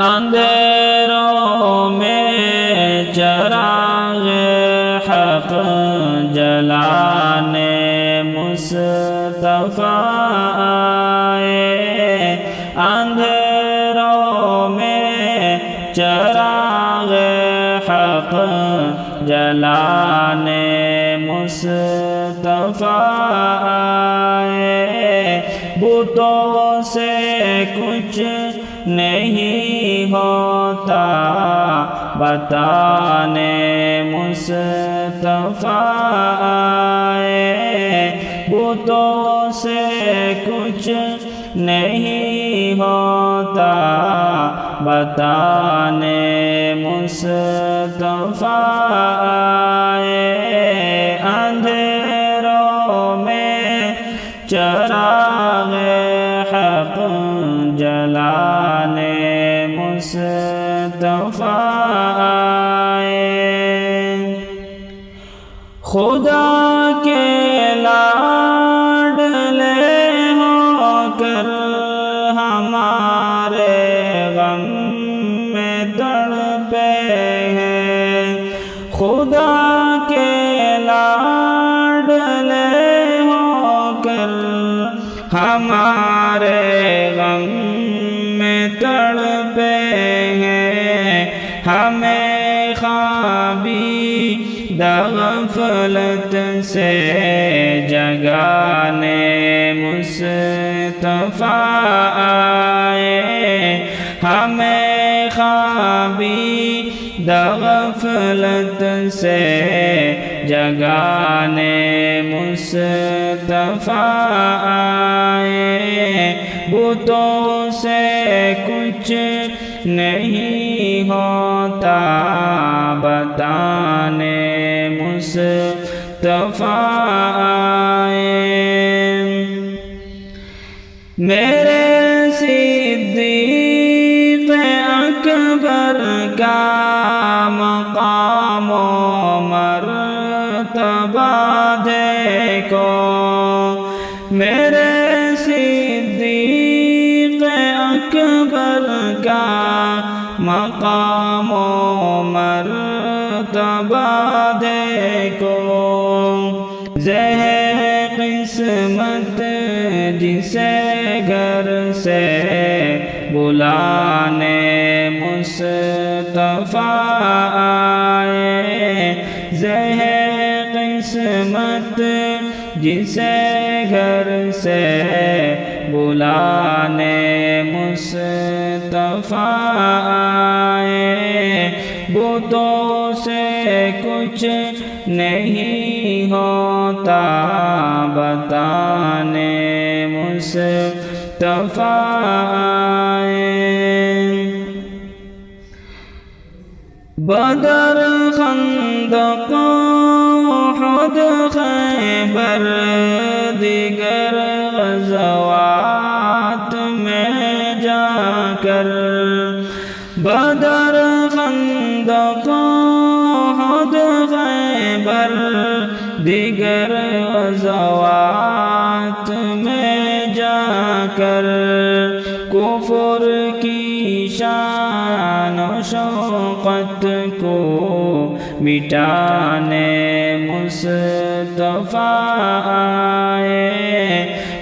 اندھیروں میں چراغ حق جلانے مصطفیٰ آئے، اندھیروں میں چراغ حق جلانے مصطفیٰ آئے، بتوں سے کچھ نہیں ہوتا بتانے مصطفیٰ آئے، بتوں سے کچھ نہیں ہوتا بتانے مصطفیٰ آئے، اندھیروں میں چراغ حق جلانے مصطفیٰ آئے، خدا کے لاڈلے ہو کر ہمارے غم میں تڑپے ہیں، خدا کے لاڈلے ہو کر ہمارے غم میں تڑپے ہیں، ہمیں خوابی غفلت سے جگانے مصطفیٰ آئے، ہمیں خوابی غفلت سے جگانے مصطفیٰ آئے، بتوں سے کچھ نہیں ہوتا بتانے مصطفیٰ آئے، میرے صدیق اکبر کا مقام و مرتبہ دیکھو، میرے صدیق اکبر کا مقام و مرتبہ دیکھو، زہ قسمت جسے گھر سے بلانے مصطفیٰ آئے، زہ قسمت جسے گھر سے بلانے مصطفیٰ آئے، بتوں سے کچھ نہیں ہوتا بتانے مصطفیٰ آئے، بدر خندق احد خیبر دیگر غزوات میں جا کر، بدر خندق احد خیبر دیگر غزوات میں جا کر، کفر کی شان و شوقت کو مٹانے مصطفیٰ آئے،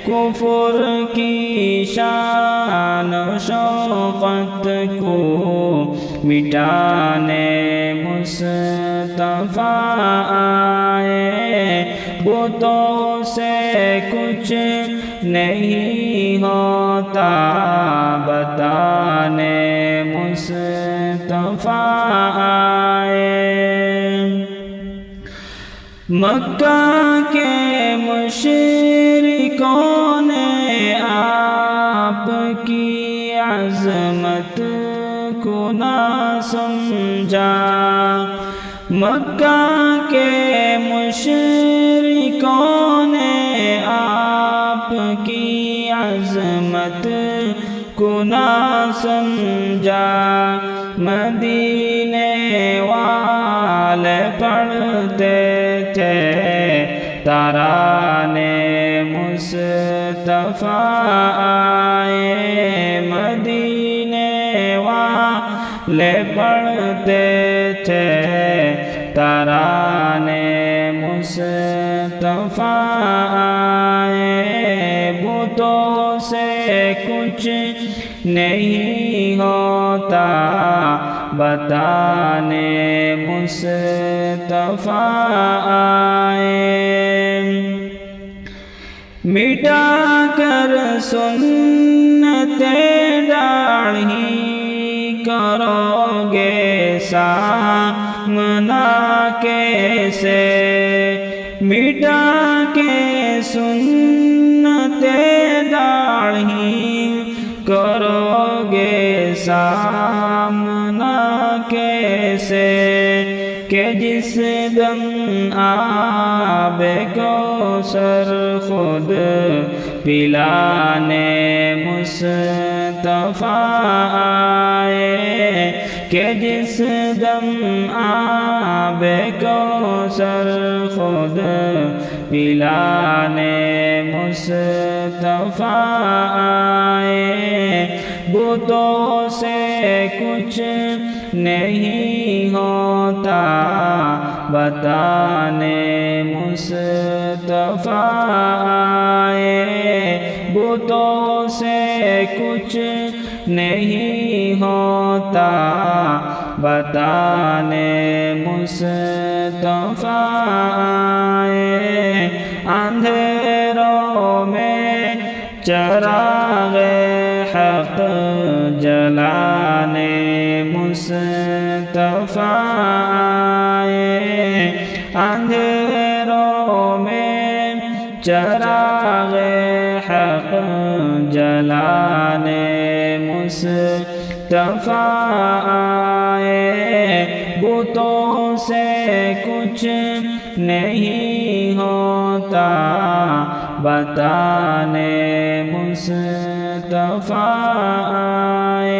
کفر کی شان و شوقت کو مٹانے مصطفیٰ آئے، بتوں سے کچھ نہیں ہوتا بتانے مصطفیٰ آئے، مکہ کے مشرکوں نے آپ کی عظمت کو نہ سمجھا، مکہ کے مشرکوں نے آپ کی عظمت کو نہ سمجھا، مدینے والے پڑھتے تھے ترانے مصطفیٰ آئے مدینے والے پڑھتے تھے ترانے مصطفیٰ آئے بتوں سے کچھ نہیں ہوتا بتانے مصطفیٰ آئے مٹا کر سنتیں ڈاڑھی کرو گے سامنا کیسے مٹا کے سنتیں ڈاڑھی کرو گے سامنا کیسے کہ جس دم آب کوثر خود پلانے مصطفیٰ آئے کہ جس دم آب کوثر خود پلانے مصطفیٰ آئے بتوں سے کچھ نہیں ہوتا بتانے مصطفیٰ آئے بتوں سے کچھ نہیں ہوتا بتانے مصطفیٰ آئے اندھیروں میں چراغ حق جلانے مصطفیٰ آئے اندھیروں میں چراغ حق جلانے مصطفیٰ آئے بتوں سے کچھ نہیں ہوتا بتانے مصطفیٰ آئے